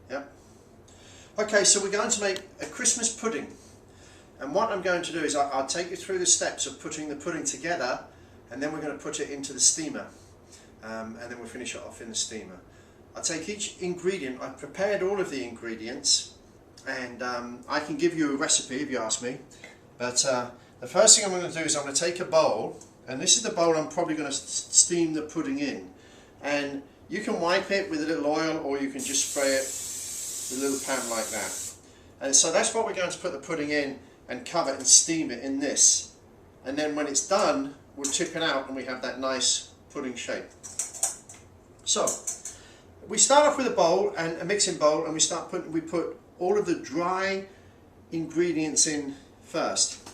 Yep. Okay, so we're going to make a Christmas pudding. And what I'm going to do is I'll take you through the steps of putting the pudding together, and then we're going to put it into the steamer. And then we'll finish it off in the steamer. I'll take each ingredient. I've prepared all of the ingredients, and I can give you a recipe if you ask me. But the first thing I'm going to do is I'm going to take a bowl, and this is the bowl I'm probably going to steam the pudding in. And you can wipe it with a little oil, or you can just spray it with a little pan like that. And so that's what we're going to put the pudding in and cover and steam it in this. And then when it's done, we'll tip it out and we have that nice pudding shape. So we start off with a bowl, and a mixing bowl, and we put all of the dry ingredients in first.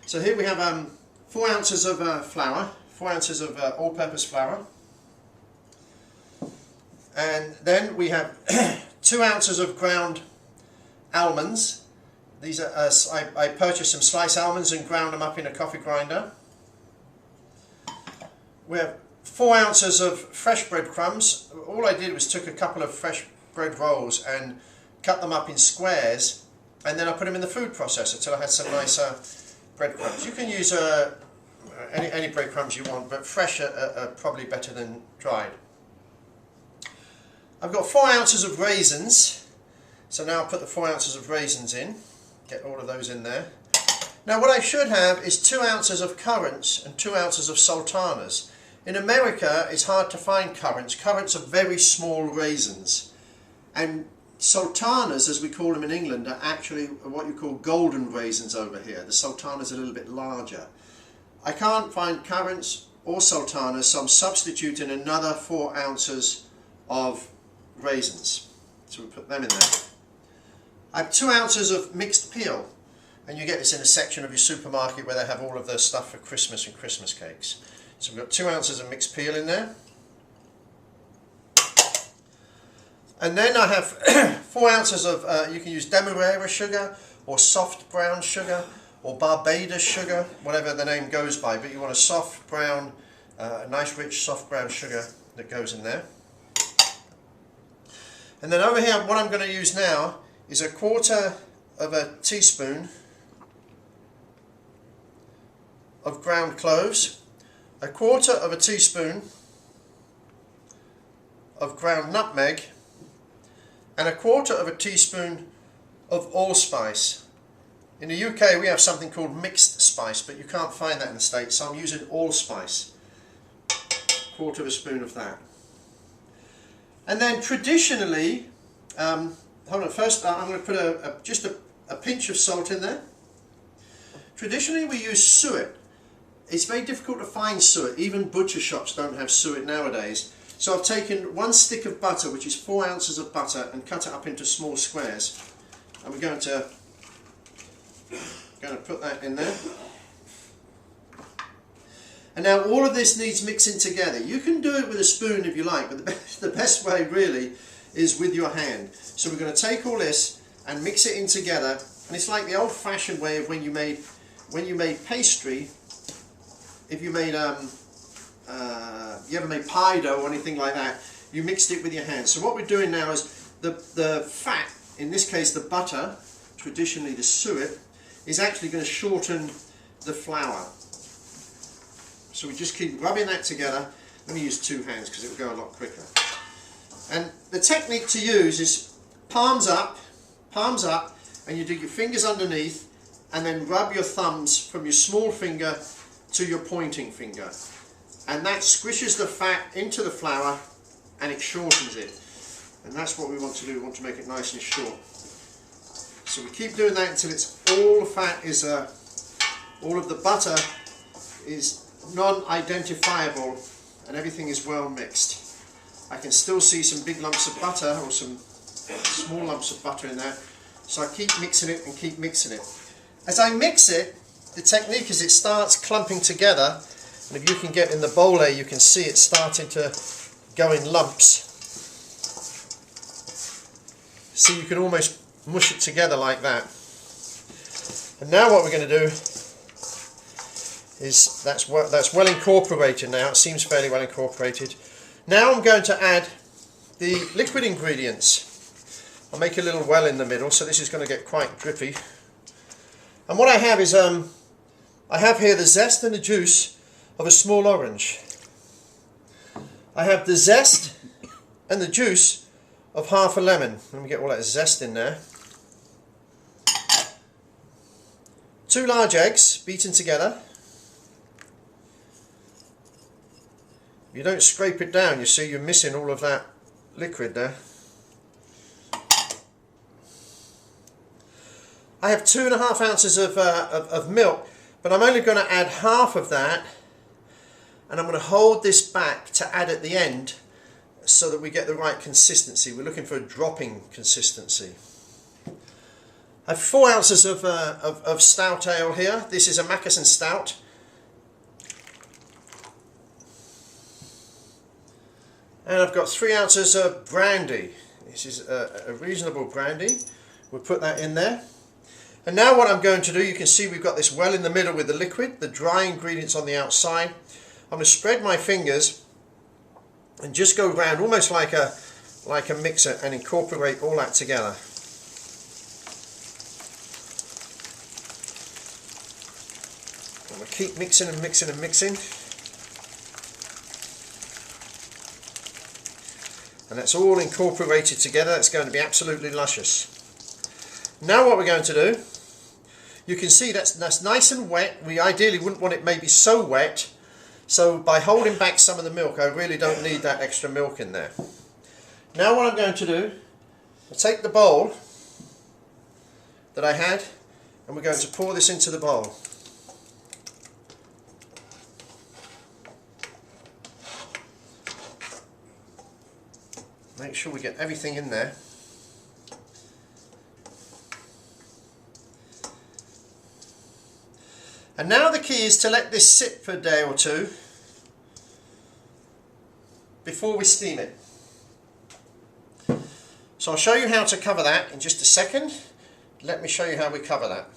So here we have 4 ounces of flour, 4 ounces of all-purpose flour, and then we have 2 ounces of ground almonds. These are I purchased some sliced almonds and ground them up in a coffee grinder. We have 4 ounces of fresh breadcrumbs. All I did was took a couple of fresh bread rolls and cut them up in squares, and then I put them in the food processor till I had some nice breadcrumbs. You can use any breadcrumbs you want, but fresh are probably better than dried. I've got 4 ounces of raisins, so now I'll put the 4 ounces of raisins in, get all of those in there. Now what I should have is 2 ounces of currants and 2 ounces of sultanas. In America it's hard to find currants. Currants are very small raisins, and sultanas, as we call them in England, are actually what you call golden raisins over here. The sultanas are a little bit larger. I can't find currants or sultanas, so I'm substituting another 4 ounces of raisins. So we put them in there. I have 2 ounces of mixed peel, and you get this in a section of your supermarket where they have all of the stuff for Christmas and Christmas cakes. So we've got 2 ounces of mixed peel in there. And then I have 4 ounces of, you can use demerara sugar or soft brown sugar or Barbados sugar, whatever the name goes by, but you want a soft brown, nice rich soft brown sugar that goes in there. And then over here, what I'm going to use now is 1/4 of a teaspoon of ground cloves, 1/4 of a teaspoon of ground nutmeg, and 1/4 of a teaspoon of allspice. In the UK we have something called mixed spice, but you can't find that in the States, so I'm using allspice. 1/4 of a spoon of that. And then traditionally, hold on, first I'm going to put just a pinch of salt in there. Traditionally we use suet. It's very difficult to find suet. Even butcher shops don't have suet nowadays. So I've taken 1 stick of butter, which is 4 ounces of butter, and cut it up into small squares. And we're going to put that in there. And now all of this needs mixing together. You can do it with a spoon if you like, but the best way really is with your hand. So we're going to take all this and mix it in together, and it's like the old-fashioned way of when you made pastry. If you made you ever made pie dough or anything like that, you mixed it with your hands. So what we're doing now is the fat, in this case the butter, traditionally the suet, is actually going to shorten the flour. So we just keep rubbing that together. Let me use 2 hands because it will go a lot quicker. And the technique to use is palms up, and you do your fingers underneath, and then rub your thumbs from your small finger to your pointing finger. And that squishes the fat into the flour and it shortens it. And that's what we want to do. We want to make it nice and short. So we keep doing that until it's all the fat is, all of the butter is non-identifiable and everything is well mixed. I can still see some big lumps of butter or some small lumps of butter in there. So I keep mixing it and keep mixing it. As I mix it, the technique is it starts clumping together. And if you can get in the bowl there, you can see it starting to go in lumps. See, you can almost mush it together like that. And now what we're going to do is that's well incorporated now. It seems fairly well incorporated. Now I'm going to add the liquid ingredients. I'll make a little well in the middle, so this is going to get quite drippy. And what I have is, I have here the zest and the juice of a small orange. I have the zest and the juice of half a lemon. Let me get all that zest in there. 2 large eggs beaten together. You don't scrape it down, you see you're missing all of that liquid there. I have 2.5 ounces of milk, but I'm only going to add half of that, and I'm going to hold this back to add at the end so that we get the right consistency. We're looking for a dropping consistency. I have 4 ounces of stout ale here. This is a Mackerson stout. And I've got 3 ounces of brandy. This is a reasonable brandy. We'll put that in there. And now what I'm going to do, you can see we've got this well in the middle with the liquid, the dry ingredients on the outside. I'm going to spread my fingers and just go around almost like a mixer and incorporate all that together. I'm going to keep mixing and mixing and mixing. And that's all incorporated together. It's going to be absolutely luscious. Now what we're going to do, you can see that's nice and wet. We ideally wouldn't want it maybe so wet. So by holding back some of the milk, I really don't need that extra milk in there. Now what I'm going to do, I'll take the bowl that I had, and we're going to pour this into the bowl. Make sure we get everything in there. And now the key is to let this sit for a day or two before we steam it. So I'll show you how to cover that in just a second. Let me show you how we cover that.